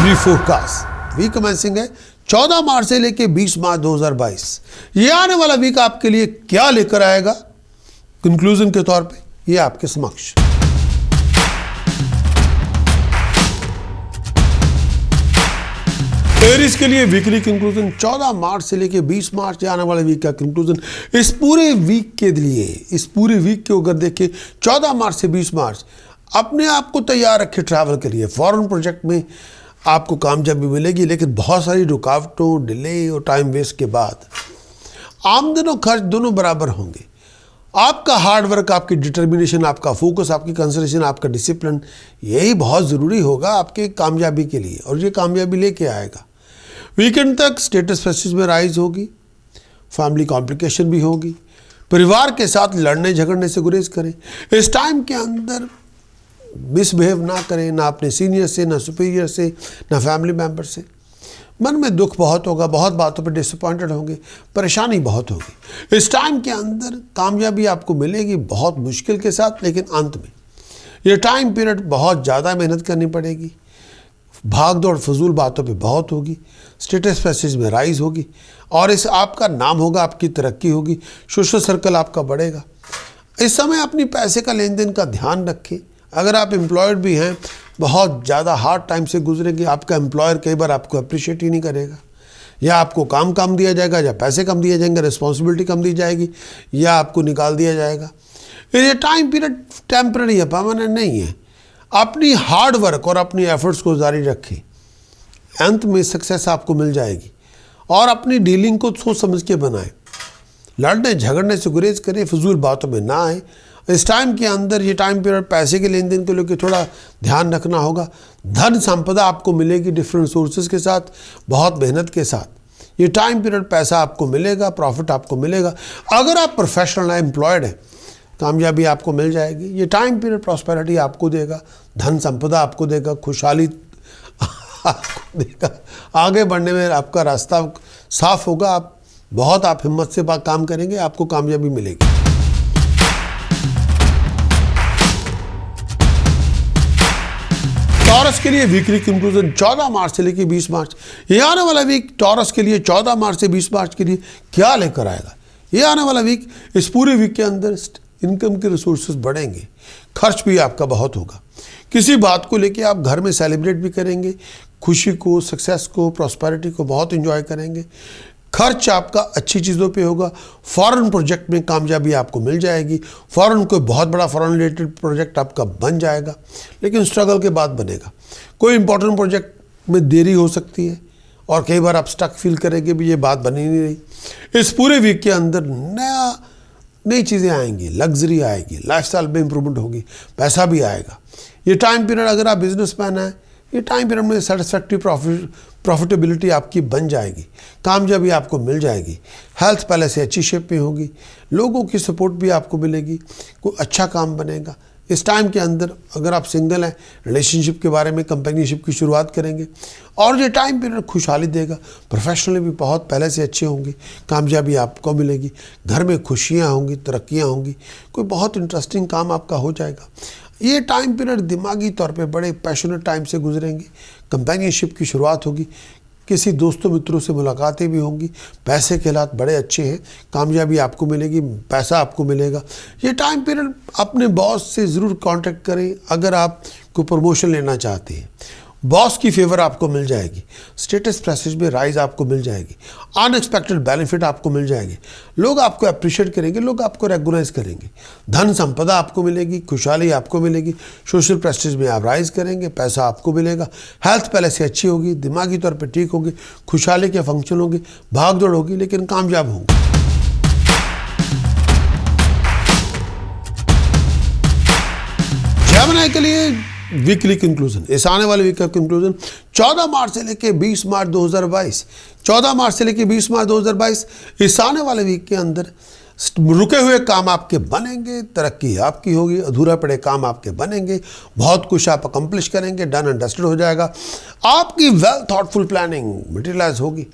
Every forecast week commencing है 14 मार्च से लेके 20 मार्च 2022। ये आने वाला वीक आपके लिए क्या लेकर आएगा, कंक्लूजन के तौर पे ये आपके समक्ष। एरीज के लिए वीकली कंक्लूजन 14 मार्च से लेके 20 मार्च आने वाले वीक का कंक्लूजन। इस पूरे वीक के लिए, इस पूरे वीक के अगर देखें 14 मार्च से 20 मार्च, अपने आप को तैयार रखें ट्रैवल के लिए। फॉरेन प्रोजेक्ट में आपको कामयाबी मिलेगी, लेकिन बहुत सारी रुकावटों, डिले और टाइम वेस्ट के बाद आमदन और खर्च दोनों बराबर होंगे। आपका हार्ड वर्क, आपकी डिटर्मिनेशन, आपका फोकस, आपकी कंसंट्रेशन, आपका डिसिप्लिन, यही बहुत ज़रूरी होगा आपके कामयाबी के लिए, और ये कामयाबी लेके आएगा। वीकेंड तक स्टेटस प्रेस्टीज में राइज होगी, फैमिली कॉम्प्लिकेशन भी होगी। परिवार के साथ लड़ने झगड़ने से गुरेज करें। इस टाइम के अंदर मिसबिहेव ना करें, ना अपने सीनियर से, ना सुपीरियर से, ना फैमिली मेम्बर से। मन में दुख बहुत होगा, बहुत बातों पर डिसअपॉइंटेड होंगे, परेशानी बहुत होगी। इस टाइम के अंदर कामयाबी आपको मिलेगी बहुत मुश्किल के साथ, लेकिन अंत में ये टाइम पीरियड बहुत ज़्यादा मेहनत करनी पड़ेगी। भाग दौड़ फजूल बातों पे बहुत होगी, स्टेटस प्रेस्टीज में राइज होगी, और इस आपका नाम होगा, आपकी तरक्की होगी, सोशल सर्कल आपका बढ़ेगा। इस समय अपनी पैसे का लेन देन का ध्यान रखें। अगर आप एम्प्लॉयड भी हैं, बहुत ज़्यादा हार्ड टाइम से गुजरेंगे। आपका एम्प्लॉयर कई बार आपको अप्रिशिएट ही नहीं करेगा, या आपको काम कम दिया जाएगा, या पैसे कम दिए जाएंगे, रिस्पॉन्सिबिलिटी कम दी जाएगी, या आपको निकाल दिया जाएगा। ये टाइम पीरियड टेम्पररी है, परमानेंट नहीं है। अपनी हार्ड वर्क और अपनी एफर्ट्स को जारी रखें, अंत में सक्सेस आपको मिल जाएगी। और अपनी डीलिंग को सोच समझ के बनाएं। लड़ने झगड़ने से गुरेज करें, फजूल बातों में ना आए। इस टाइम के अंदर, ये टाइम पीरियड पैसे के लेन देन को लेकर थोड़ा ध्यान रखना होगा। धन संपदा आपको मिलेगी डिफरेंट सोर्सेज के साथ, बहुत मेहनत के साथ। ये टाइम पीरियड पैसा आपको मिलेगा, प्रॉफिट आपको मिलेगा। अगर आप प्रोफेशनल हैं, एम्प्लॉयड हैं, कामयाबी आपको मिल जाएगी। ये टाइम पीरियड प्रॉस्पेरिटी आपको देगा, धन संपदा आपको देगा, खुशहाली आपको देगा। आगे बढ़ने में आपका रास्ता साफ होगा। आप हिम्मत से काम करेंगे, आपको कामयाबी मिलेगी। टॉरस के लिए वीकली कंक्लूजन 14 मार्च से लेकर 20 मार्च। ये आने वाला वीक टॉरस के लिए 14 मार्च से 20 मार्च के लिए क्या लेकर आएगा। ये आने वाला वीक, इस पूरे वीक के अंदर इनकम के रिसोर्सेज बढ़ेंगे, खर्च भी आपका बहुत होगा। किसी बात को लेके आप घर में सेलिब्रेट भी करेंगे, खुशी को, सक्सेस को, प्रॉस्पेरिटी को बहुत एंजॉय करेंगे। खर्च आपका अच्छी चीज़ों पे होगा। फॉरेन प्रोजेक्ट में कामयाबी आपको मिल जाएगी। फॉरेन कोई बहुत बड़ा फॉरेन रिलेटेड प्रोजेक्ट आपका बन जाएगा, लेकिन स्ट्रगल के बाद बनेगा। कोई इंपॉर्टेंट प्रोजेक्ट में देरी हो सकती है, और कई बार आप स्टक फील करेंगे भी ये बात बनी नहीं रही। इस पूरे वीक के अंदर नई चीज़ें आएंगी, लग्जरी आएगी, लाइफस्टाइल में इंप्रूवमेंट होगी, पैसा भी आएगा। ये टाइम पीरियड, अगर आप बिजनेसमैन हैं, ये टाइम पीरियड में सेटिस्फैक्ट्री प्रॉफिटेबिलिटी आपकी बन जाएगी, कामयाबी आपको मिल जाएगी। हेल्थ पहले से अच्छी शेप में होगी, लोगों की सपोर्ट भी आपको मिलेगी, कोई अच्छा काम बनेगा। इस टाइम के अंदर अगर आप सिंगल हैं, रिलेशनशिप के बारे में, कंपेनियनशिप की शुरुआत करेंगे, और ये टाइम पीरियड खुशहाली देगा। प्रोफेशनली भी बहुत पहले से अच्छे होंगे, कामयाबी आपको मिलेगी, घर में खुशियाँ होंगी, तरक्कियाँ होंगी, कोई बहुत इंटरेस्टिंग काम आपका हो जाएगा। ये टाइम पीरियड दिमागी तौर पे बड़े पैशनेट टाइम से गुजरेंगे। कंपेनियनशिप की शुरुआत होगी, किसी दोस्तों मित्रों से मुलाकातें भी होंगी। पैसे के हालात बड़े अच्छे हैं, कामयाबी आपको मिलेगी, पैसा आपको मिलेगा। ये टाइम पीरियड अपने बॉस से ज़रूर कांटेक्ट करें अगर आप कोई प्रमोशन लेना चाहते हैं। बॉस की फेवर आपको मिल जाएगी, स्टेटस प्रेस्टीज में राइज आपको मिल जाएगी, अनएक्सपेक्टेड बेनिफिट आपको मिल जाएंगे, लोग आपको अप्रिशिएट करेंगे, लोग आपको रेगुनाइज करेंगे, धन संपदा आपको मिलेगी, खुशहाली आपको मिलेगी, सोशल प्रेस्टीज में आप राइज करेंगे, पैसा आपको मिलेगा। हेल्थ पहले से अच्छी होगी, दिमागी तौर पर ठीक होगी, खुशहाली के फंक्शन होंगे, भाग दौड़ होगी, लेकिन कामयाब होंगे। जेमिनी के लिए वीकली कंक्लूजन, इस आने वाले वीक का कंक्लूजन 14 मार्च से लेके 20 मार्च 2022। 14 मार्च से लेके 20 मार्च 2022, इस आने वाले वीक के अंदर रुके हुए काम आपके बनेंगे, तरक्की आपकी होगी, अधूरा पड़े काम आपके बनेंगे, बहुत कुछ आप अकम्प्लिश करेंगे, डन एंड डस्टेड हो जाएगा। आपकी वेल थॉटफुल प्लानिंग मटेरियलाइज होगी,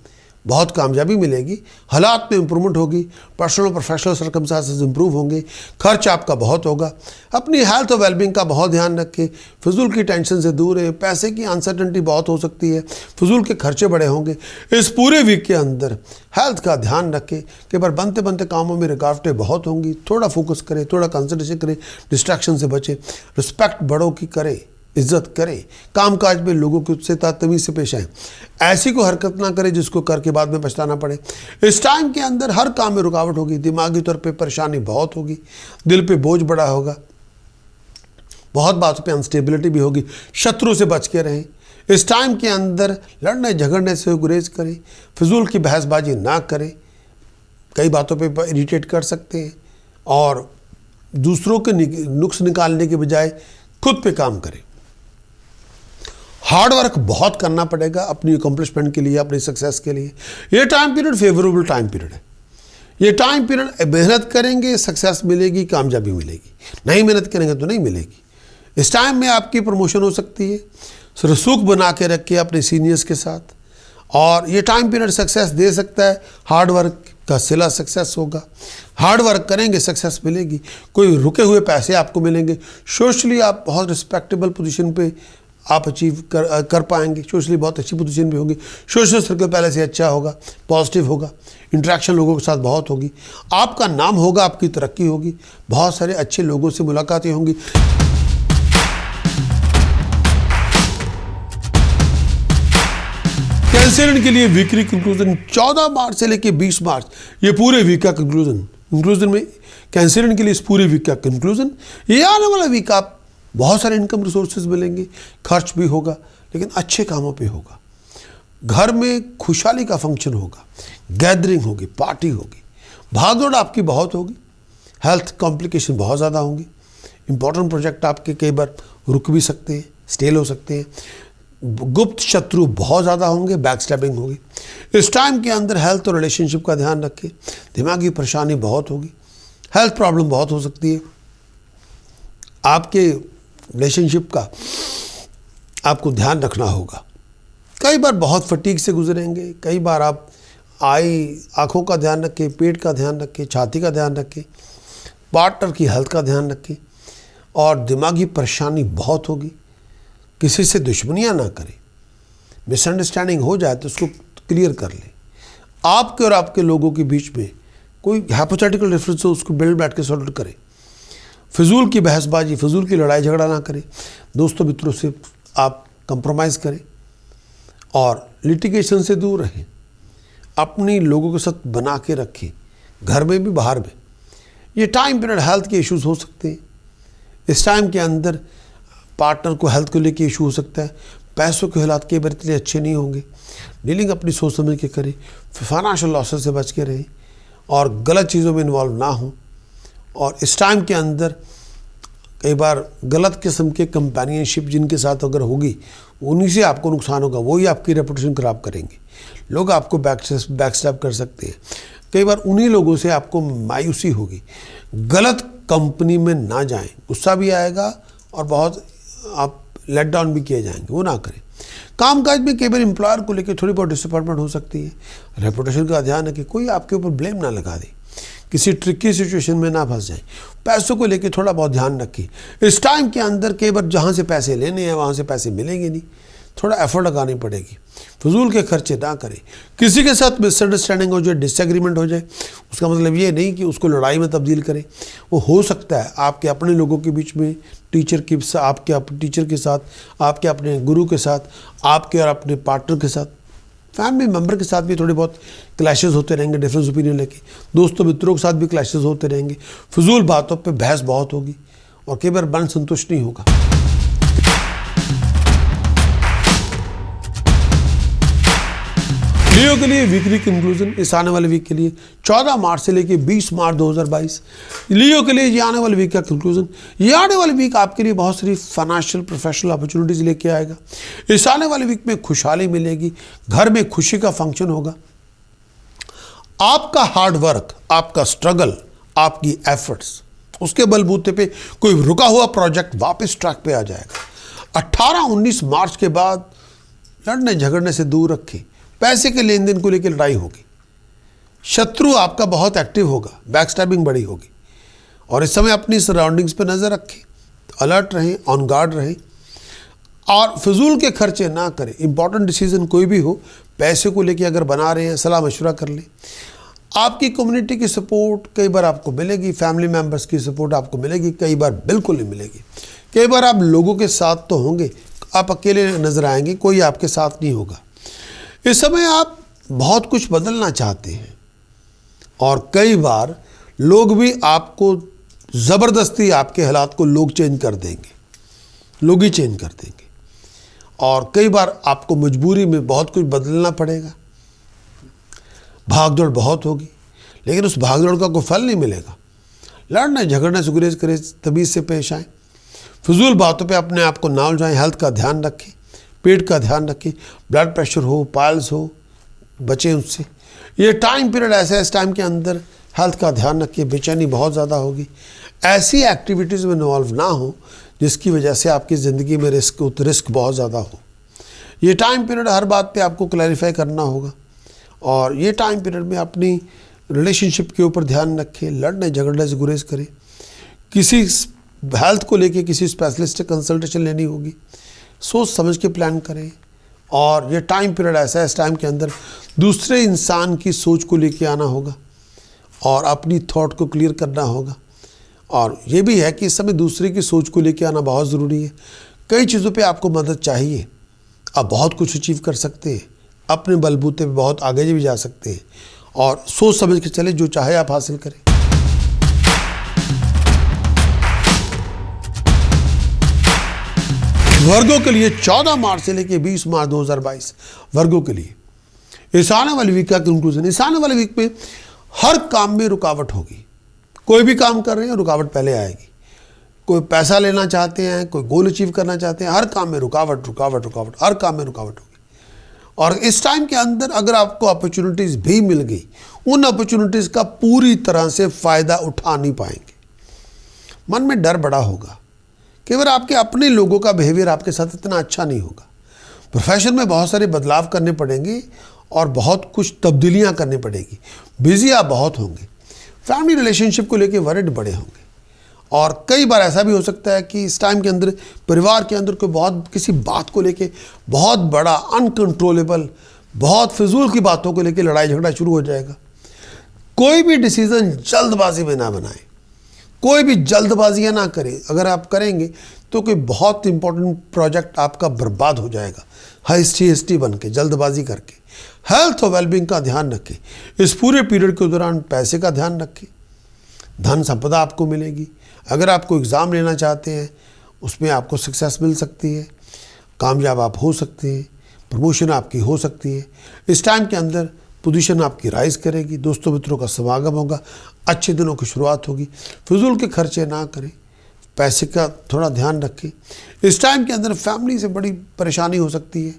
बहुत कामयाबी मिलेगी, हालात में इंप्रूवमेंट होगी, पर्सनल प्रोफेशनल सर्कमस्टांसेस इंप्रूव होंगे, खर्च आपका बहुत होगा। अपनी हेल्थ और वेलबींग का बहुत ध्यान रखें, फिजूल की टेंशन से दूर है, पैसे की अनसर्टेनिटी बहुत हो सकती है, फिजूल के खर्चे बड़े होंगे। इस पूरे वीक के अंदर हेल्थ का ध्यान रखें, कई बार बनते बनते कामों में रुकावटें बहुत होंगी, थोड़ा फोकस करें, थोड़ा कंसंट्रेशन करें, डिस्ट्रैक्शन से बचें, रिस्पेक्ट बड़ों की करें, इज्जत करें, कामकाज में लोगों के से तमीज़ से पेश आएँ, ऐसी कोई हरकत ना करें जिसको करके बाद में पछताना पड़े। इस टाइम के अंदर हर काम में रुकावट होगी, दिमागी तौर पे परेशानी बहुत होगी, दिल पे बोझ बड़ा होगा, बहुत बातों पे अनस्टेबिलिटी भी होगी, शत्रु से बच के रहें। इस टाइम के अंदर लड़ने झगड़ने से गुरेज करें, फिजूल की बहसबाजी ना करें, कई बातों पे इरिटेट कर सकते हैं, और दूसरों के नुक्स निकालने के बजाय खुद पे काम करें। हार्ड वर्क बहुत करना पड़ेगा अपनी अकम्पलिशमेंट के लिए, अपनी सक्सेस के लिए। ये time period favourable time period है। ये टाइम पीरियड मेहनत करेंगे सक्सेस मिलेगी, कामयाबी मिलेगी, नहीं मेहनत करेंगे तो नहीं मिलेगी। इस टाइम में आपकी प्रमोशन हो सकती है, रसूख बना के रखिए अपने सीनियर्स के साथ, और ये टाइम पीरियड सक्सेस दे सकता है। हार्ड वर्क का सिला सक्सेस होगा, हार्ड वर्क करेंगे सक्सेस मिलेगी, कोई रुके हुए पैसे आपको मिलेंगे, सोशली आप बहुत रिस्पेक्टेबल पोजीशन पे आप अचीव कर पाएंगे, सोशली बहुत अच्छी पोजीशन भी होगी, सोशल सर्कल पहले से अच्छा होगा, पॉजिटिव होगा, इंटरेक्शन लोगों के साथ बहुत होगी, आपका नाम होगा, आपकी तरक्की होगी, बहुत सारे अच्छे लोगों से मुलाकातें होंगी। कैंसरियन के लिए वीकली कंक्लूजन 14 मार्च से लेकर 20 मार्च, ये पूरे वीक का कंक्लूजन में कैंसरियन के लिए इस पूरे वीक का कंक्लूजन। ये आने वाला वीक आप बहुत सारे इनकम रिसोर्सेज मिलेंगे, खर्च भी होगा लेकिन अच्छे कामों पे होगा, घर में खुशहाली का फंक्शन होगा, गैदरिंग होगी, पार्टी होगी, भागदौड़ आपकी बहुत होगी, हेल्थ कॉम्प्लिकेशन बहुत ज़्यादा होंगे, इंपॉर्टेंट प्रोजेक्ट आपके कई बार रुक भी सकते हैं, स्टेल हो सकते हैं, गुप्त शत्रु बहुत ज़्यादा होंगे, बैक स्टैबिंग होगी। इस टाइम के अंदर हेल्थ और रिलेशनशिप का ध्यान रखें, दिमागी परेशानी बहुत होगी, हेल्थ प्रॉब्लम बहुत हो सकती है, आपके रिलेशनशिप का आपको ध्यान रखना होगा। कई बार बहुत फटीग से गुजरेंगे, कई बार आप आँखों का ध्यान रखें, पेट का ध्यान रखें, छाती का ध्यान रखें, पार्टनर की हेल्थ का ध्यान रखें, और दिमागी परेशानी बहुत होगी। किसी से दुश्मनियाँ ना करें, मिसअंडरस्टैंडिंग हो जाए तो उसको क्लियर कर लें। आपके और आपके लोगों के बीच में कोई हाइपोथेटिकल डिफरेंस हो उसको बैठ के सॉल्व करें। फिजूल की बहसबाजी, फिजूल की लड़ाई झगड़ा ना करें, दोस्तों मित्रों से आप कंप्रोमाइज़ करें और लिटिगेशन से दूर रहें, अपनी लोगों के साथ बना के रखें, घर में भी बाहर में। ये टाइम पीरियड हेल्थ के इश्यूज हो सकते हैं, इस टाइम के अंदर पार्टनर को हेल्थ को लेके इशू हो सकता है, पैसों के हालात कई बार इतने अच्छे नहीं होंगे, डीलिंग अपनी सोच समझ के करें, फाइनेंशियल लॉसेस से बच के रहें और गलत चीज़ों में इन्वॉल्व ना हों। और इस टाइम के अंदर कई बार गलत किस्म के कंपेनियनशिप जिनके साथ अगर होगी उन्हीं से आपको नुकसान होगा, वही आपकी रेपुटेशन ख़राब करेंगे, लोग आपको बैकस्टैब कर सकते हैं, कई बार उन्हीं लोगों से आपको मायूसी होगी। गलत कंपनी में ना जाएं, गुस्सा भी आएगा और बहुत आप लेट डाउन भी किए जाएंगे, वो ना करें। कामकाज में कई बार एम्प्लॉयर को लेकर थोड़ी बहुत डिसअपॉइंटमेंट हो सकती है, रेपुटेशन का ध्यान है कि कोई आपके ऊपर ब्लेम ना लगा दे, किसी ट्रिकी सिचुएशन में ना फंस जाए। पैसों को लेकर थोड़ा बहुत ध्यान रखें। इस टाइम के अंदर कई बार जहाँ से पैसे लेने हैं वहाँ से पैसे मिलेंगे नहीं, थोड़ा एफर्ट लगानी पड़ेगी, फजूल के खर्चे ना करें। किसी के साथ मिसअंडरस्टैंडिंग हो जाए, डिसएग्रीमेंट हो जाए, उसका मतलब ये नहीं कि उसको लड़ाई में तब्दील करें, वो हो सकता है आपके अपने लोगों के बीच में, आपके टीचर के साथ, आपके अपने गुरु के साथ, आपके और अपने पार्टनर के साथ, फैमिली मेम्बर के साथ भी थोड़े बहुत क्लैशेस होते रहेंगे, डिफरेंस ओपिनियन लेके, दोस्तों मित्रों के साथ भी क्लैशेस होते रहेंगे, फजूल बातों पे बहस बहुत होगी और कई बार मन संतुष्ट नहीं होगा। लियो के लिए वीकली कंक्लूजन इस आने वाले वीक के लिए 14 मार्च से लेकर 20 मार्च 2022, लियो के लिए ये आने वाले वीक का कंक्लूजन। ये आने वाले वीक आपके लिए बहुत सारी फाइनेंशियल प्रोफेशनल अपॉर्चुनिटीज लेके आएगा। इस आने वाले वीक में खुशहाली मिलेगी, घर में खुशी का फंक्शन होगा। आपका हार्ड वर्क, आपका स्ट्रगल, आपकी एफर्ट्स, उसके बलबूते पे कोई रुका हुआ प्रोजेक्ट वापस ट्रैक पे आ जाएगा। 18-19 मार्च के बाद लड़ने झगड़ने से दूर रखें, पैसे के लेन देन को लेकर लड़ाई होगी, शत्रु आपका बहुत एक्टिव होगा, बैकस्टैबिंग बड़ी होगी। और इस समय अपनी सराउंडिंग्स पे नज़र रखें, अलर्ट रहें, ऑन गार्ड रहें और फिजूल के खर्चे ना करें। इंपॉर्टेंट डिसीजन कोई भी हो, पैसे को लेके अगर बना रहे हैं, सलाह मशवरा कर लें। आपकी कम्युनिटी की सपोर्ट कई बार आपको मिलेगी, फैमिली मेम्बर्स की सपोर्ट आपको मिलेगी, कई बार बिल्कुल नहीं मिलेगी। कई बार आप लोगों के साथ तो होंगे, आप अकेले नजर आएंगे, कोई आपके साथ नहीं होगा। इस समय आप बहुत कुछ बदलना चाहते हैं और कई बार लोग भी आपको ज़बरदस्ती, आपके हालात को लोग चेंज कर देंगे, लोग ही चेंज कर देंगे और कई बार आपको मजबूरी में बहुत कुछ बदलना पड़ेगा। भागदौड़ बहुत होगी, लेकिन उस भागदौड़ का कोई फल नहीं मिलेगा। लड़ने झगड़ने से गुरेज करें, तमीज़ से पेश आएँ, फिजूल बातों पे अपने आप को ना उलझाएं। हेल्थ का ध्यान रखें, पेट का ध्यान रखें, ब्लड प्रेशर हो, पाइल्स हो, बचें उससे। ये टाइम पीरियड ऐसा है, इस टाइम के अंदर हेल्थ का ध्यान रखिए, बेचैनी बहुत ज़्यादा होगी। ऐसी एक्टिविटीज़ में इन्वॉल्व ना हो जिसकी वजह से आपकी ज़िंदगी में रिस्क बहुत ज़्यादा हो। ये टाइम पीरियड हर बात पे आपको क्लैरिफाई करना होगा और ये टाइम पीरियड में अपनी रिलेशनशिप के ऊपर ध्यान रखें, लड़ने झगड़ने से गुरेज करें। किसी हेल्थ को लेके किसी स्पेशलिस्ट से कंसल्टेशन लेनी होगी, सोच समझ के प्लान करें। और ये टाइम पीरियड ऐसा है, इस टाइम के अंदर दूसरे इंसान की सोच को लेके आना होगा और अपनी थॉट को क्लियर करना होगा। और ये भी है कि इस समय दूसरे की सोच को लेके आना बहुत ज़रूरी है। कई चीज़ों पे आपको मदद चाहिए, आप बहुत कुछ अचीव कर सकते हैं, अपने बलबूते पे बहुत आगे भी जा सकते हैं और सोच समझ के चले, जो चाहे आप हासिल करें। वर्गों के लिए 14 मार्च से लेकर 20 मार्च 2022 वर्गों के लिए इस आने वाली वीक का कंक्लूजन। इस आने वाले वीक में हर काम में रुकावट होगी। कोई भी काम कर रहे हैं, रुकावट पहले आएगी। कोई पैसा लेना चाहते हैं, कोई गोल अचीव करना चाहते हैं, हर काम में रुकावट, हर काम में रुकावट होगी। और इस टाइम के अंदर अगर आपको अपॉर्चुनिटीज़ भी मिल गई, उन अपॉर्चुनिटीज़ का पूरी तरह से फ़ायदा उठा नहीं पाएंगे। मन में डर बड़ा होगा, केवल आपके अपने लोगों का बिहेवियर आपके साथ इतना अच्छा नहीं होगा। प्रोफेशन में बहुत सारे बदलाव करने पड़ेंगे और बहुत कुछ तब्दीलियां करनी पड़ेगी। बिजी आप बहुत होंगे, फैमिली रिलेशनशिप को लेके वरिड बड़े होंगे और कई बार ऐसा भी हो सकता है कि इस टाइम के अंदर परिवार के अंदर कोई बहुत किसी बात को लेके बहुत बड़ा अनकंट्रोलेबल, बहुत फिजूल की बातों को लेके लड़ाई झगड़ा शुरू हो जाएगा। कोई भी डिसीजन जल्दबाजी में ना बनाएं, कोई भी जल्दबाजियां ना करें। अगर आप करेंगे तो कोई बहुत इंपॉर्टेंट प्रोजेक्ट आपका बर्बाद हो जाएगा, हस्टी बन के, जल्दबाजी करके। हेल्थ और वेलबींग का ध्यान रखें। इस पूरे पीरियड के दौरान पैसे का ध्यान रखें, धन संपदा आपको मिलेगी। अगर आप कोई एग्ज़ाम लेना चाहते हैं, उसमें आपको सक्सेस मिल सकती है, कामयाब आप हो सकते हैं, प्रमोशन आपकी हो सकती है। इस टाइम के अंदर पोजीशन आपकी राइज करेगी, दोस्तों मित्रों का समागम होगा, अच्छे दिनों की शुरुआत होगी। फिजूल के खर्चे ना करें, पैसे का थोड़ा ध्यान रखें। इस टाइम के अंदर फैमिली से बड़ी परेशानी हो सकती है,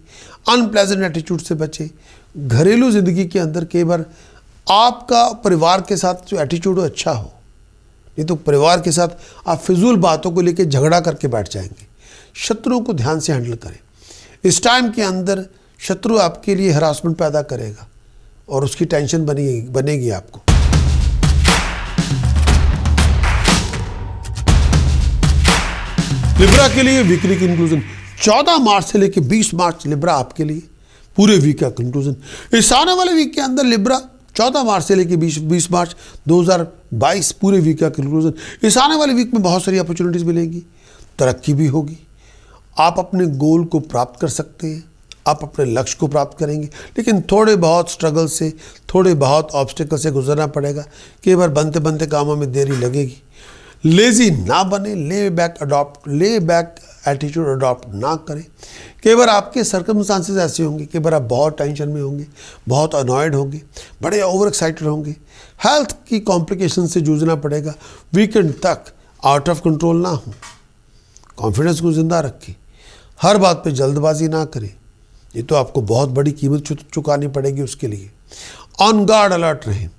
अनप्लेजेंट एटीट्यूड से बचें। घरेलू ज़िंदगी के अंदर कई बार आपका परिवार के साथ जो एटीट्यूड हो अच्छा हो, नहीं तो परिवार के साथ आप फिजूल बातों को लेकर झगड़ा करके बैठ जाएंगे। शत्रुओं को ध्यान से हैंडल करें। इस टाइम के अंदर शत्रु आपके लिए हरासमेंट पैदा करेगा और उसकी टेंशन बनेगी आपको। लिब्रा के लिए वीकली कंक्लूजन 14 मार्च से लेकर 20 मार्च लिब्रा आपके लिए पूरे वीक का कंक्लूजन। इस आने वाले वीक के अंदर लिब्रा 14 मार्च से लेकर 20 मार्च 2022 पूरे वीक का कंक्लूजन। इस आने वाले वीक में बहुत सारी अपॉर्चुनिटीज़ मिलेंगी, तरक्की भी होगी, आप अपने गोल को प्राप्त कर सकते हैं, आप अपने लक्ष्य को प्राप्त करेंगे, लेकिन थोड़े बहुत स्ट्रगल से, थोड़े बहुत ऑब्स्टिकल से गुजरना पड़ेगा। कई बार बनते बनते कामों में देरी लगेगी। लेज़ी ना बने, ले बैक एटीट्यूड अडॉप्ट ना करें। कई बार आपके सर्कमस्टांसेस ऐसे होंगे, कई बार आप बहुत टेंशन में होंगे, बहुत अनॉयड होंगे, बड़े ओवर एक्साइटेड होंगे, हेल्थ की कॉम्प्लिकेशन से जूझना पड़ेगा। वीकेंड तक आउट ऑफ कंट्रोल ना हो, कॉन्फिडेंस को ज़िंदा रखें, हर बात पे जल्दबाजी ना करें, ये तो आपको बहुत बड़ी कीमत चुकानी पड़ेगी उसके लिए। ऑन गार्ड अलर्ट रहें,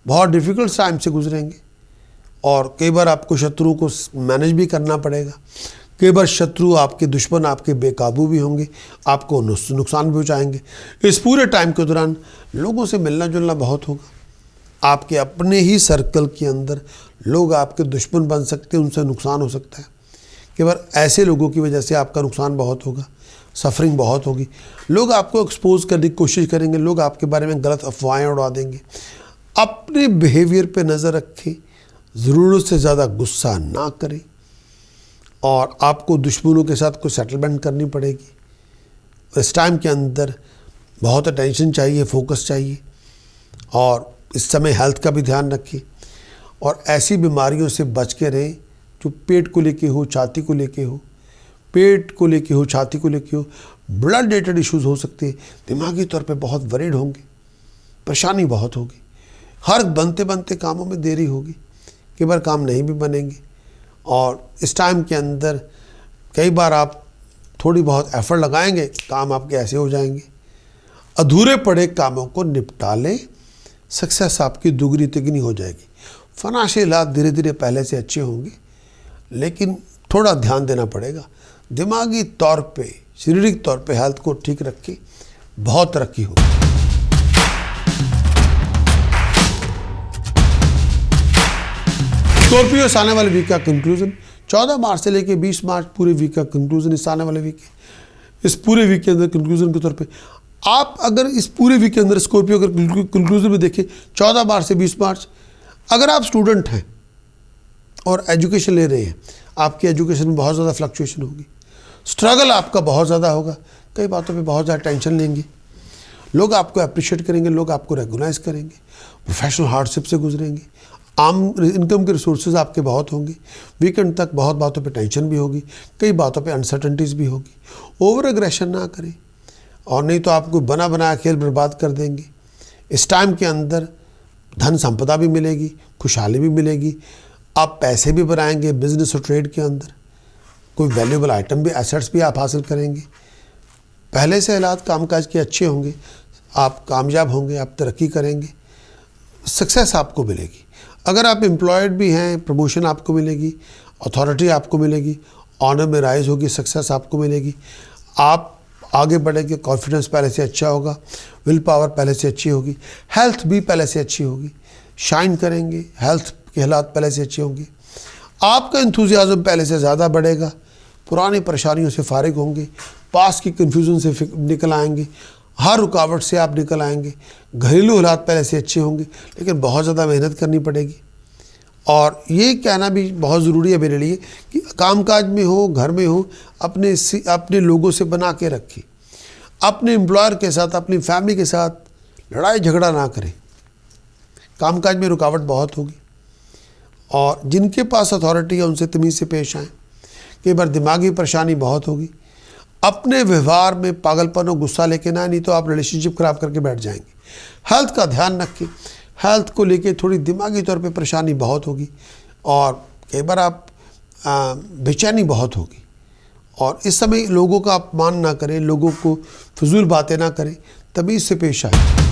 बहुत डिफ़िकल्ट टाइम से गुजरेंगे और कई बार आपको शत्रुओं को मैनेज भी करना पड़ेगा। कई बार शत्रु, आपके दुश्मन आपके बेकाबू भी होंगे, आपको नुकसान भी पहुँचाएंगे। इस पूरे टाइम के दौरान लोगों से मिलना जुलना बहुत होगा। आपके अपने ही सर्कल के अंदर लोग आपके दुश्मन बन सकते हैं, उनसे नुकसान हो सकता है। कई बार ऐसे लोगों की वजह से आपका नुकसान बहुत होगा, सफरिंग बहुत होगी। लोग आपको एक्सपोज करने की कोशिश करेंगे, लोग आपके बारे में गलत अफवाहें उड़ा देंगे। अपने बिहेवियर पे नज़र रखें, ज़रूरत से ज़्यादा गुस्सा ना करें, और आपको दुश्मनों के साथ कोई सेटलमेंट करनी पड़ेगी। इस टाइम के अंदर बहुत अटेंशन चाहिए, फोकस चाहिए, और इस समय हेल्थ का भी ध्यान रखें, और ऐसी बीमारियों से बच के रहें जो पेट को लेके हो, छाती को लेके हो, पेट को लेके हो, छाती को लेके हो। ब्लड रिलेटेड इश्यूज़ हो सकते हैं, दिमागी तौर पे बहुत वरीड होंगे, परेशानी बहुत होगी, हर बनते बनते कामों में देरी होगी, कई बार काम नहीं भी बनेंगे। और इस टाइम के अंदर कई बार आप थोड़ी बहुत एफर्ट लगाएंगे, काम आपके ऐसे हो जाएंगे। अधूरे पड़े कामों को निपटा लें, सक्सेस आपकी दुगनी तिगनी हो जाएगी। फाइनेंशियल हालात धीरे धीरे पहले से अच्छे होंगे, लेकिन थोड़ा ध्यान देना पड़ेगा। दिमागी तौर पे, शारीरिक तौर पे हेल्थ को ठीक रखें, बहुत तरक्की होगी। स्कॉर्पियो, इस आने वाले वीक का कंक्लूजन 14 मार्च से लेकर 20 मार्च पूरे वीक का कंक्लूजन इस आने वाले वीक है। इस पूरे वीक के अंदर कंक्लूजन के तौर पे आप अगर इस पूरे वीक के अंदर स्कॉर्पियो अगर कंक्लूजन में देखें 14 मार्च से 20 मार्च, अगर आप स्टूडेंट हैं और एजुकेशन ले रहे हैं, आपकी एजुकेशन में बहुत ज़्यादा फ्लक्चुएशन होगी, स्ट्रगल आपका बहुत ज़्यादा होगा, कई बातों पे बहुत ज़्यादा टेंशन लेंगे, लोग आपको अप्रिशिएट करेंगे, लोग आपको रेगुलाइज करेंगे, प्रोफेशनल हार्डशिप से गुजरेंगे, आम इनकम के रिसोर्सेज आपके बहुत होंगे, वीकेंड तक बहुत बातों पे टेंशन भी होगी, कई बातों पे अनसर्टनिटीज़ भी होगी। ओवर एग्रेशन ना करें, और नहीं तो आपको बना बनाया खेल बर्बाद कर देंगे। इस टाइम के अंदर धन संपदा भी मिलेगी, खुशहाली भी मिलेगी, आप पैसे भी बनाएंगे बिजनेस और ट्रेड के अंदर, कोई वैल्यूएबल आइटम भी, एसेट्स भी आप हासिल करेंगे। पहले से हालात कामकाज के अच्छे होंगे, आप कामयाब होंगे, आप तरक्की करेंगे, सक्सेस आपको मिलेगी। अगर आप एम्प्लॉयड भी हैं, प्रमोशन आपको मिलेगी, अथॉरिटी आपको मिलेगी, ऑनर में राइज होगी, सक्सेस आपको मिलेगी, आप आगे बढ़ेंगे, कॉन्फिडेंस पहले से अच्छा होगा, विल पावर पहले से अच्छी होगी, हेल्थ भी पहले से अच्छी होगी, शाइन करेंगे, हेल्थ के हालात पहले से अच्छे होंगे, आपका इंथुजियाज्म पहले से ज़्यादा बढ़ेगा, पुरानी परेशानियों से फारिग होंगे, पास की कन्फ्यूज़न से निकल आएंगे, हर रुकावट से आप निकल आएंगे, घरेलू हालात पहले से अच्छे होंगे, लेकिन बहुत ज़्यादा मेहनत करनी पड़ेगी। और ये कहना भी बहुत ज़रूरी है मेरे लिए कि कामकाज में हो, घर में हो, अपने लोगों से बना के रखें, अपने एम्प्लॉयर के साथ, अपनी फैमिली के साथ लड़ाई झगड़ा ना करें, कामकाज में रुकावट बहुत होगी, और जिनके पास अथॉरिटी है उनसे तमीज़ से पेश आएँ। कई बार दिमागी परेशानी बहुत होगी, अपने व्यवहार में पागलपन और गुस्सा लेके ना, नहीं तो आप रिलेशनशिप खराब करके बैठ जाएंगे। हेल्थ का ध्यान रखें, हेल्थ को लेके थोड़ी दिमागी तौर पे परेशानी बहुत होगी, और कई बार आप बेचैनी बहुत होगी, और इस समय लोगों का अपमान ना करें, लोगों को फजूल बातें ना करें, तमीज़ से पेश आए।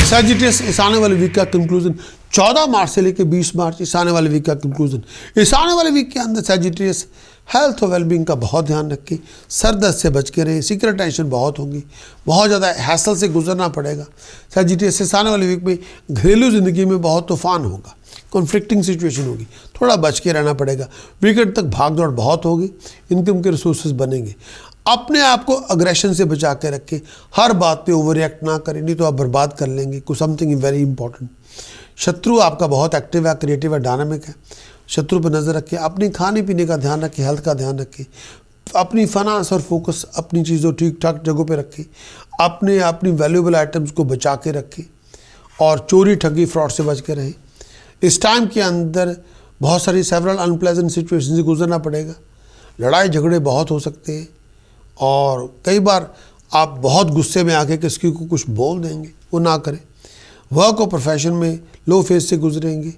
सैजिटेरियस, इस आने वाले वीक का कंक्लूजन 14 मार्च से लेकर 20 मार्च, इस आने वाले वीक का कंक्लूजन। इस आने वाले वीक के अंदर सैजिटेरियस हेल्थ और वेलबींग का बहुत ध्यान रखें, सर दर्द से बच के रहें, सीक्रेट टेंशन बहुत होंगी, बहुत ज़्यादा हैसल से गुजरना पड़ेगा। सैजिटेरियस, इस आने वाले वीक में घरेलू ज़िंदगी में बहुत तूफान होगा, कॉन्फ्लिक्टिंग सिचुएशन होगी, थोड़ा बच के रहना पड़ेगा। वीकेंड तक भाग दौड़ बहुत होगी, इनकम के रिसोर्सेज बनेंगे। अपने आप को अग्रेशन से बचा के रखें, हर बात पे ओवर रिएक्ट ना करें, नहीं तो आप बर्बाद कर लेंगे। कुछ समथिंग वेरी इंपॉर्टेंट, शत्रु आपका बहुत एक्टिव है, क्रिएटिव है, डायनामिक है, शत्रु पर नज़र रखें, अपनी खाने पीने का ध्यान रखें, हेल्थ का ध्यान रखें, अपनी फाइनेंस और फोकस अपनी चीज़ों ठीक ठाक जगहों पे रखें, अपनी वैल्यूएबल आइटम्स को बचा के रखें, और चोरी ठगी फ्रॉड से बच के रहें। इस टाइम के अंदर बहुत सारी सेवरल अनप्लेजेंट सिचुएशन से गुजरना पड़ेगा, लड़ाई झगड़े बहुत हो सकते हैं, और कई बार आप बहुत गुस्से में आके किसी को कुछ बोल देंगे, वो ना करें। वर्क और प्रोफेशन में लो फेज से गुजरेंगे।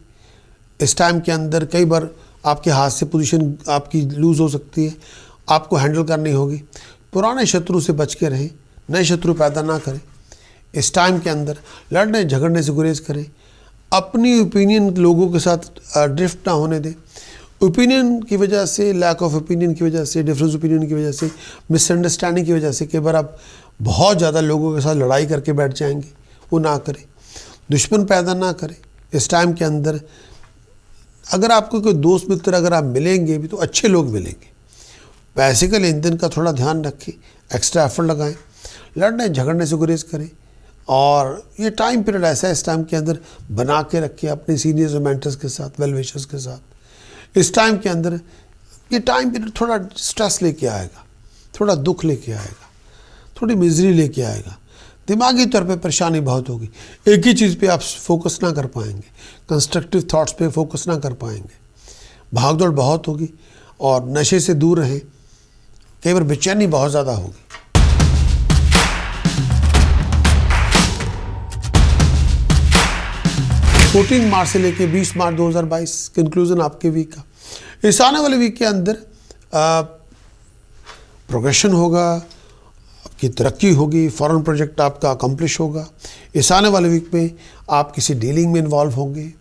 इस टाइम के अंदर कई बार आपके हाथ से पोजीशन आपकी लूज़ हो सकती है, आपको हैंडल करनी होगी। पुराने शत्रु से बच के रहें, नए शत्रु पैदा ना करें। इस टाइम के अंदर लड़ने झगड़ने से गुरेज करें, अपनी ओपिनियन लोगों के साथ ड्रिफ्ट ना होने दें। ओपिनियन की वजह से, लैक ऑफ ओपिनियन की वजह से, डिफरेंस ओपिनियन की वजह से, मिसअंडरस्टैंडिंग की वजह से कई बार आप बहुत ज़्यादा लोगों के साथ लड़ाई करके बैठ जाएंगे। वो ना करें, दुश्मन पैदा ना करें। इस टाइम के अंदर अगर आपको कोई दोस्त मित्र अगर आप मिलेंगे भी तो अच्छे लोग मिलेंगे। पैसे के लेन देन का थोड़ा ध्यान रखें, एक्स्ट्रा एफर्ट लगाएं, लड़ने झगड़ने से गुरेज करें। और ये टाइम पीरियड ऐसा है, इस टाइम के अंदर बना के रखिए अपने सीनियर्स और मेंटर्स के साथ, वेल विशर्स के साथ। इस टाइम के अंदर ये टाइम पीरियड थोड़ा स्ट्रेस लेके आएगा, थोड़ा दुख लेके आएगा, थोड़ी मिजरी लेके आएगा, दिमागी तौर पे परेशानी बहुत होगी। एक ही चीज़ पे आप फोकस ना कर पाएंगे, कंस्ट्रक्टिव थॉट्स पे फोकस ना कर पाएंगे, भागदौड़ बहुत होगी और नशे से दूर रहें। कई बार बेचैनी बहुत ज़्यादा होगी। 14 मार्च से लेके 20 मार्च 2022 कंक्लूजन आपके वीक का। इस आने वाले वीक के अंदर प्रोग्रेशन होगा, आपकी तरक्की होगी, फॉरेन प्रोजेक्ट आपका अकम्प्लिश होगा। इस आने वाले वीक में आप किसी डीलिंग में इन्वॉल्व होंगे,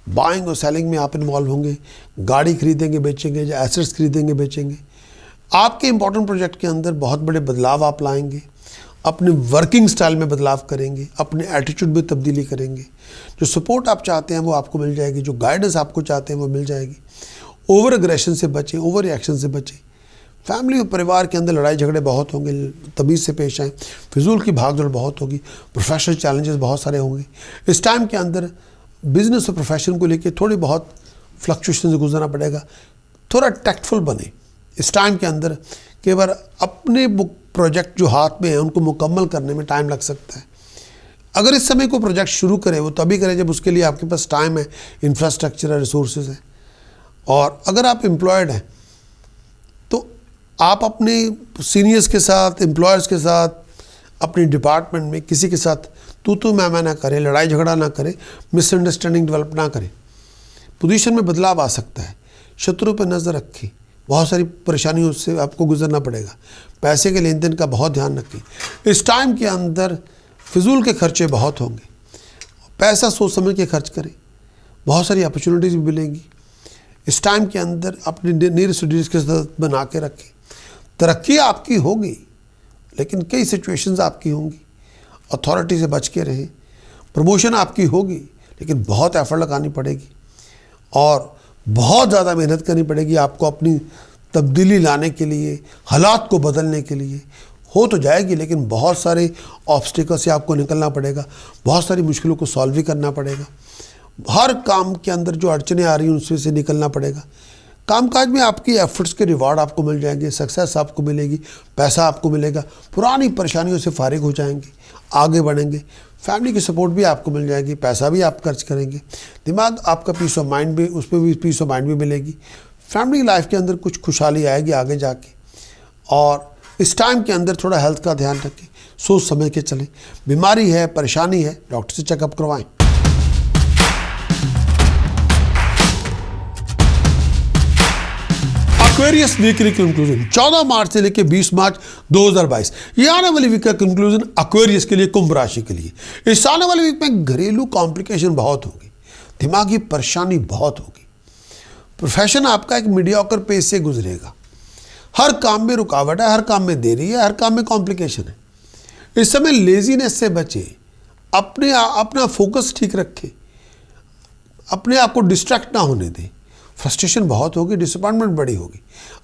बाइंग और सेलिंग में आप इन्वॉल्व होंगे, गाड़ी खरीदेंगे बेचेंगे या एसेट्स खरीदेंगे बेचेंगे। आपके इंपॉर्टेंट प्रोजेक्ट के अंदर बहुत बड़े बदलाव आप लाएंगे, अपने वर्किंग स्टाइल में बदलाव करेंगे, अपने एटीट्यूड में तब्दीली करेंगे। जो सपोर्ट आप चाहते हैं वो आपको मिल जाएगी, जो गाइडेंस आपको चाहते हैं वो मिल जाएगी। ओवर एग्रेशन से बचें, ओवर रिएक्शन से बचें। फैमिली और परिवार के अंदर लड़ाई झगड़े बहुत होंगे, तमीज़ से पेश आएँ। फिजूल की भागदौड़ बहुत होगी, प्रोफेशनल चैलेंजेस बहुत सारे होंगे। इस टाइम के अंदर बिजनेस और प्रोफेशन को लेकर थोड़ी बहुत फ्लक्चुएशन से गुजरना पड़ेगा। थोड़ा टैक्टफुल बने। इस टाइम के अंदर कई बार अपने प्रोजेक्ट जो हाथ में है उनको मुकम्मल करने में टाइम लग सकता है। अगर इस समय कोई प्रोजेक्ट शुरू करें वो तभी करें जब उसके लिए आपके पास टाइम है, इंफ्रास्ट्रक्चर है, रिसोर्सेज है। और अगर आप एम्प्लॉयड हैं तो आप अपने सीनियर्स के साथ, एम्प्लॉयर्स के साथ, अपने डिपार्टमेंट में किसी के साथ तू मैं ना करें, लड़ाई झगड़ा ना करें, मिसअंडरस्टैंडिंग डेवलप ना करें। पोजीशन में बदलाव आ सकता है, शत्रु पर नज़र रखें। बहुत सारी परेशानियों से आपको गुजरना पड़ेगा। पैसे के लेन देन का बहुत ध्यान रखें। इस टाइम के अंदर फिजूल के खर्चे बहुत होंगे, पैसा सोच समझ के खर्च करें। बहुत सारी अपॉर्चुनिटीज़ भी मिलेंगी। इस टाइम के अंदर अपनी नीड स्टडीज़ के साथ बना के रखें। तरक्की आपकी होगी लेकिन कई सिचुएशंस आपकी होंगी। अथॉरिटी से बच के रहें। प्रमोशन आपकी होगी लेकिन बहुत एफर्ट लगानी पड़ेगी और बहुत ज़्यादा मेहनत करनी पड़ेगी आपको अपनी तब्दीली लाने के लिए, हालात को बदलने के लिए। हो तो जाएगी लेकिन बहुत सारे ऑब्स्टिकल से आपको निकलना पड़ेगा, बहुत सारी मुश्किलों को सॉल्व भी करना पड़ेगा। हर काम के अंदर जो अड़चनें आ रही हैं उनसे से निकलना पड़ेगा। कामकाज में आपकी एफर्ट्स के रिवार्ड आपको मिल जाएंगे, सक्सेस आपको मिलेगी, पैसा आपको मिलेगा, पुरानी परेशानियों से फारिग हो जाएंगे, आगे बढ़ेंगे। फैमिली की सपोर्ट भी आपको मिल जाएगी, पैसा भी आप खर्च करेंगे, दिमाग आपका पीस ऑफ माइंड भी, उस पर भी पीस ऑफ माइंड भी मिलेगी। फैमिली लाइफ के अंदर कुछ खुशहाली आएगी आगे जाके। और इस टाइम के अंदर थोड़ा हेल्थ का ध्यान रखें, सोच समझ के चलें। बीमारी है, परेशानी है, डॉक्टर से चेकअप करवाएं। एक्वेरियस वीकली कंक्लूजन 14 मार्च से लेकर 20 मार्च 2022, ये आने वाली वीक का कंक्लूजन एक्वेरियस के लिए, कुंभ राशि के लिए। इस आने वाले वीक में घरेलू कॉम्प्लिकेशन बहुत होगी, दिमागी परेशानी बहुत होगी। प्रोफेशन आपका एक मीडियोकर पेस से गुजरेगा। हर काम में रुकावट है, हर काम में देरी है, हर काम में कॉम्प्लिकेशन है। इस समय लेजीनेस से बचे, अपना फोकस ठीक रखें, अपने आप को डिस्ट्रैक्ट ना होने दें। फ्रस्ट्रेशन बहुत होगी, डिसअपॉइंटमेंट बड़ी होगी।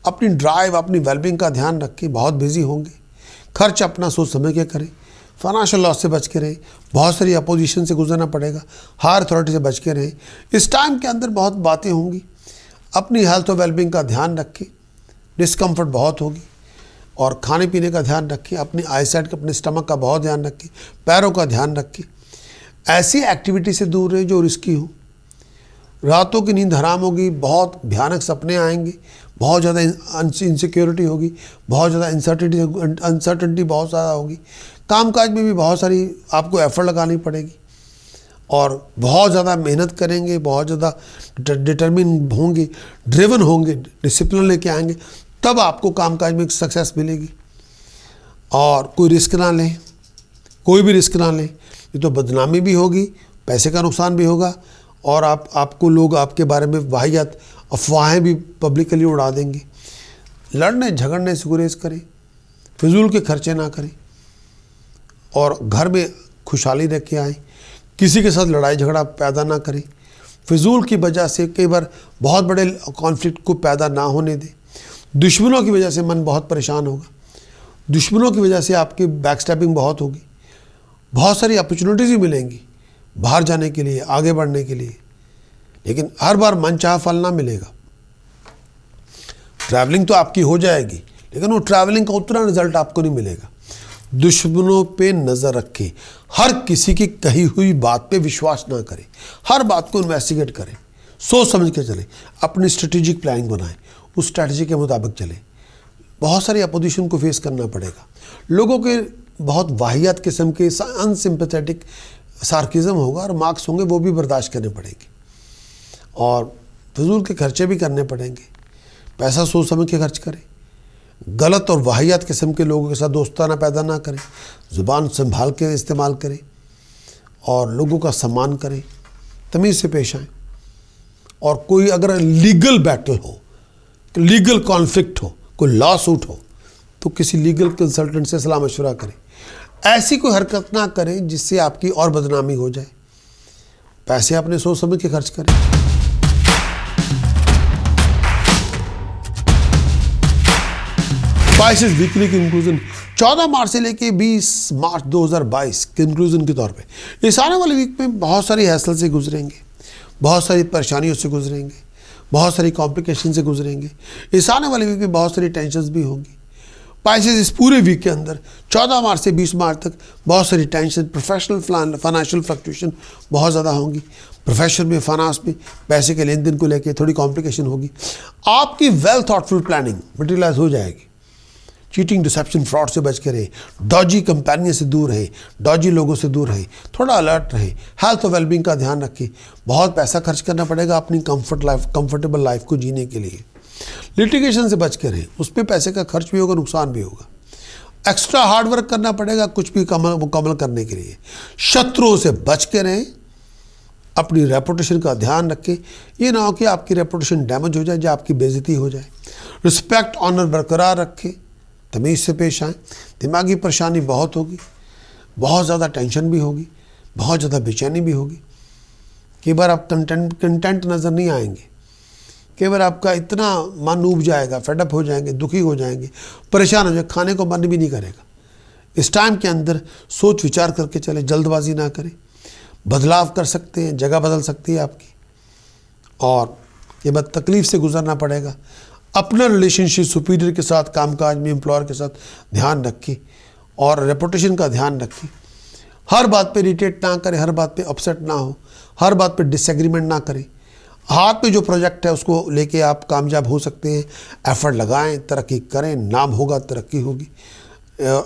अपनी ड्राइव, अपनी वेलबींग का ध्यान रखें। बहुत बिजी होंगे, खर्च अपना सोच समझ के करें। फाइनेंशियल लॉस से बच के रहें। बहुत सारी अपोजिशन से गुजरना पड़ेगा, हायर अथॉरिटी से बच के रहें। इस टाइम के अंदर बहुत बातें होंगी। अपनी हेल्थ और वेलबींग का ध्यान रखें। डिस्कम्फर्ट बहुत होगी और खाने पीने का ध्यान रखें। अपनी आईसाइट का, अपने स्टमक का बहुत ध्यान रखें। पैरों का ध्यान रखें। ऐसी एक्टिविटी से दूर रहें जो रिस्की हो। रातों की नींद हराम होगी, बहुत भयानक सपने आएंगे, बहुत ज़्यादा इनसिक्योरिटी होगी, बहुत ज़्यादा अनसर्टनिटी बहुत ज़्यादा होगी। कामकाज में भी बहुत सारी आपको एफर्ट लगानी पड़ेगी और बहुत ज़्यादा मेहनत करेंगे, बहुत ज़्यादा डिटर्मिन होंगे, ड्रिवन होंगे, डिसिप्लिन लेके आएंगे, तब आपको कामकाज में सक्सेस मिलेगी। और कोई रिस्क ना लें, कोई भी रिस्क ना लें, ये तो बदनामी भी होगी पैसे का नुकसान भी होगा और आपको लोग आपके बारे में वाहियात अफवाहें भी पब्लिकली उड़ा देंगे। लड़ने झगड़ने से गुरेज करें, फिजूल के खर्चे ना करें और घर में खुशहाली रख के आएँ। किसी के साथ लड़ाई झगड़ा पैदा ना करें। फिजूल की वजह से कई बार बहुत बड़े कॉन्फ्लिक्ट को पैदा ना होने दें। दुश्मनों की वजह से मन बहुत परेशान होगा। दुश्मनों की वजह से आपकी बैकस्टैपिंग बहुत होगी। बहुत सारी अपॉर्चुनिटीज़ भी मिलेंगी बाहर जाने के लिए, आगे बढ़ने के लिए, लेकिन हर बार मनचाहा फल ना मिलेगा। ट्रैवलिंग तो आपकी हो जाएगी, लेकिन वो ट्रैवलिंग का उतना रिजल्ट आपको नहीं मिलेगा। दुश्मनों पे नज़र रखें। हर किसी की कही हुई बात पे विश्वास ना करें। हर बात को इन्वेस्टिगेट करें, सोच समझ के चलें, अपनी स्ट्रेटेजिक प्लानिंग बनाएं, उस स्ट्रैटेजी के मुताबिक चलें। बहुत सारी अपोजिशन को फेस करना पड़ेगा। लोगों के बहुत वाहियात किस्म के अनसिम्पैथेटिक सार्किज्म होगा और मार्क्स होंगे, वो भी बर्दाश्त करने पड़ेंगे और फजूल के खर्चे भी करने पड़ेंगे। पैसा सोच समझ के खर्च करें। गलत और वाहियात किस्म के लोगों के साथ दोस्ताना पैदा ना करें। ज़ुबान संभाल के इस्तेमाल करें और लोगों का सम्मान करें, तमीज़ से पेश आएँ। और कोई अगर लीगल बैटल हो, लीगल कॉन्फ्लिक्ट हो, कोई लॉ सूट हो, तो किसी लीगल कंसल्टेंट से सलाह मशवरा करें। ऐसी कोई हरकत ना करें जिससे आपकी और बदनामी हो जाए। पैसे अपने सोच समझ के खर्च करें। स्पाइसेस वीकली कंक्लूजन 14 मार्च से लेके 20 मार्च 2022 कंक्लूजन के तौर पे इस आने वाले वीक में बहुत सारी हैसल से गुजरेंगे, बहुत सारी परेशानियों से गुजरेंगे, बहुत सारी कॉम्प्लिकेशन से गुजरेंगे। इस आने वाले वीक में बहुत सारी टेंशन्स भी होंगी। स्पाइसेस इस पूरे वीक के अंदर 14 मार्च से 20 मार्च तक बहुत सारी टेंशन, प्रोफेशनल फाइनेंशियल फ्लक्चुएशन बहुत ज़्यादा होंगी। प्रोफेशन में, फाइनेंस में, पैसे के लेन देन को लेकर थोड़ी कॉम्प्लिकेशन होगी। आपकी वेल थॉटफुल प्लानिंग मटेरियलाइज हो जाएगी। चीटिंग, डिसेप्शन, फ्रॉड से बच के रहे, डॉजी कंपेनियन से दूर रहे, डॉजी लोगों से दूर रहे, थोड़ा अलर्ट रहे, हेल्थ और वेलबींग का ध्यान रखें। बहुत पैसा खर्च करना पड़ेगा अपनी कंफर्टेबल लाइफ को जीने के लिए। लिटिगेशन से बच के रहें, उस पर पैसे का खर्च भी होगा, नुकसान भी होगा। एक्स्ट्रा हार्ड वर्क करना पड़ेगा कुछ भी मुकम्मल करने के लिए। शत्रुओं से बच के रहें, अपनी रेपुटेशन का ध्यान रखें। ये ना हो कि आपकी रेपुटेशन डैमेज हो जाए या आपकी बेइज्जती हो जाए। रिस्पेक्ट, ऑनर बरकरार रखें, तमीज़ से पेश आएँ। दिमागी परेशानी बहुत होगी, बहुत ज़्यादा टेंशन भी होगी, बहुत ज़्यादा बेचैनी भी होगी। कई बार आप कंटेंट नज़र नहीं आएंगे। कई बार आपका इतना मन ऊब जाएगा, फेडअप हो जाएंगे, दुखी हो जाएंगे, परेशान हो जाएंगे, खाने को मन भी नहीं करेगा। इस टाइम के अंदर सोच विचार करके चले, जल्दबाजी ना करें। बदलाव कर सकते हैं, जगह बदल सकती है आपकी और ये बात तकलीफ़ से गुजरना पड़ेगा। अपना रिलेशनशिप सुपीरियर के साथ, कामकाज में एम्प्लॉयर के साथ ध्यान रखें और रेपुटेशन का ध्यान रखें। हर बात पे इरिटेट ना करें, हर बात पे अपसेट ना हो, हर बात पे डिसएग्रीमेंट ना करें। हाथ में जो प्रोजेक्ट है उसको लेके आप कामयाब हो सकते हैं। एफर्ट लगाएं, तरक्की करें, नाम होगा, तरक्की होगी।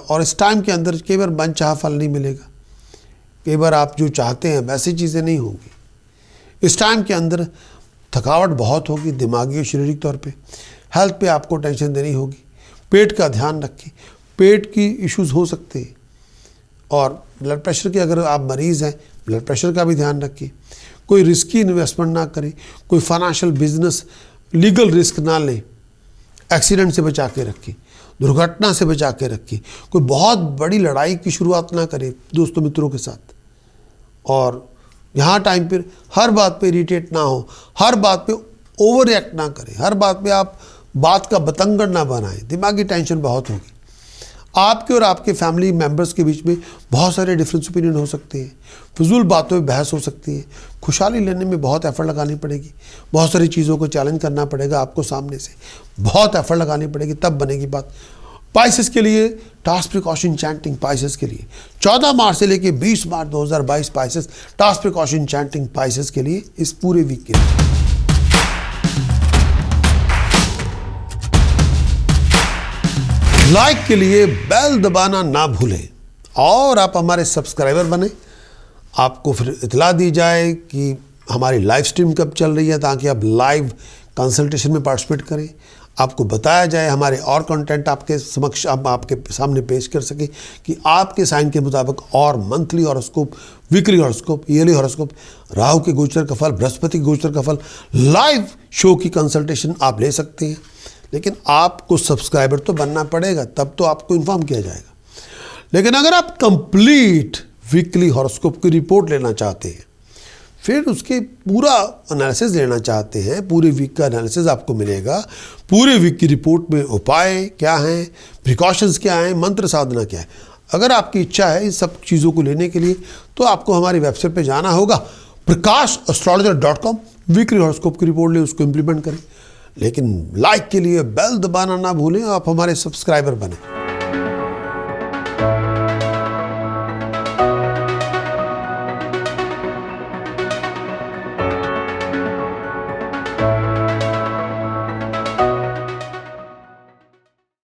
और इस टाइम के अंदर कई बार मनचाहा फल नहीं मिलेगा। कई बार आप जो चाहते हैं वैसी चीज़ें नहीं होंगी। इस टाइम के अंदर थकावट बहुत होगी, दिमागी और शारीरिक तौर पे। हेल्थ पे आपको टेंशन देनी होगी। पेट का ध्यान रखें, पेट की इश्यूज़ हो सकते हैं। और ब्लड प्रेशर के अगर आप मरीज़ हैं, ब्लड प्रेशर का भी ध्यान रखें। कोई रिस्की इन्वेस्टमेंट ना करें, कोई फाइनेंशियल बिजनेस लीगल रिस्क ना लें। एक्सीडेंट से बचा के रखें, दुर्घटना से बचा के रखें। कोई बहुत बड़ी लड़ाई की शुरुआत ना करें दोस्तों मित्रों के साथ। और यहाँ टाइम पर हर बात पे इरिटेट ना हो, हर बात पे ओवर रिएक्ट ना करें, हर बात पे आप बात का बतंगड़ ना बनाएं। दिमागी टेंशन बहुत होगी। आपके और आपके फैमिली मेंबर्स के बीच में बहुत सारे डिफरेंस ओपिनियन हो सकते हैं। फजूल बातों में बहस हो सकती है। खुशहाली लेने में बहुत एफर्ट लगानी पड़ेगी। बहुत सारी चीज़ों को चैलेंज करना पड़ेगा आपको सामने से, बहुत एफर्ट लगानी पड़ेगी, तब बनेगी बात। स्पाइसेस के लिए टास्क प्रिकॉशन चैंटिंग, स्पाइसेस के लिए 14 मार्च से लेकर 20 मार्च 2022 spices task precaution chanting spices के लिए इस पूरे वीक के लिए। लाइक के लिए बेल दबाना ना भूलें और आप हमारे सब्सक्राइबर बने। आपको फिर इतला दी जाए कि हमारी लाइव स्ट्रीम कब चल रही है, ताकि आप लाइव कंसल्टेशन में पार्टिसिपेट करें। आपको बताया जाए, हमारे और कंटेंट आपके समक्ष हम आपके सामने पेश कर सके कि आपके साइन के मुताबिक और monthly horoscope, weekly horoscope, yearly horoscope, Rahu के गोचर का फल, बृहस्पति के गोचर का फल, लाइव शो की कंसल्टेशन आप ले सकते हैं। लेकिन आपको सब्सक्राइबर तो बनना पड़ेगा, तब तो आपको इन्फॉर्म किया जाएगा। लेकिन अगर आप कंप्लीट वीकली हॉरोस्कोप की रिपोर्ट लेना चाहते हैं, फिर उसके पूरा एनालिसिस लेना चाहते हैं, पूरे वीक का एनालिसिस आपको मिलेगा। पूरे वीक की रिपोर्ट में उपाय क्या हैं, प्रिकॉशंस क्या हैं, मंत्र साधना क्या है। अगर आपकी इच्छा है इन सब चीज़ों को लेने के लिए, तो आपको हमारी वेबसाइट पे जाना होगा prakash.astrologer.com। वीकली हॉरोस्कोप की रिपोर्ट लें, उसको इम्प्लीमेंट करें। लेकिन लाइक के लिए बेल दबाना ना भूलें, आप हमारे सब्सक्राइबर बने।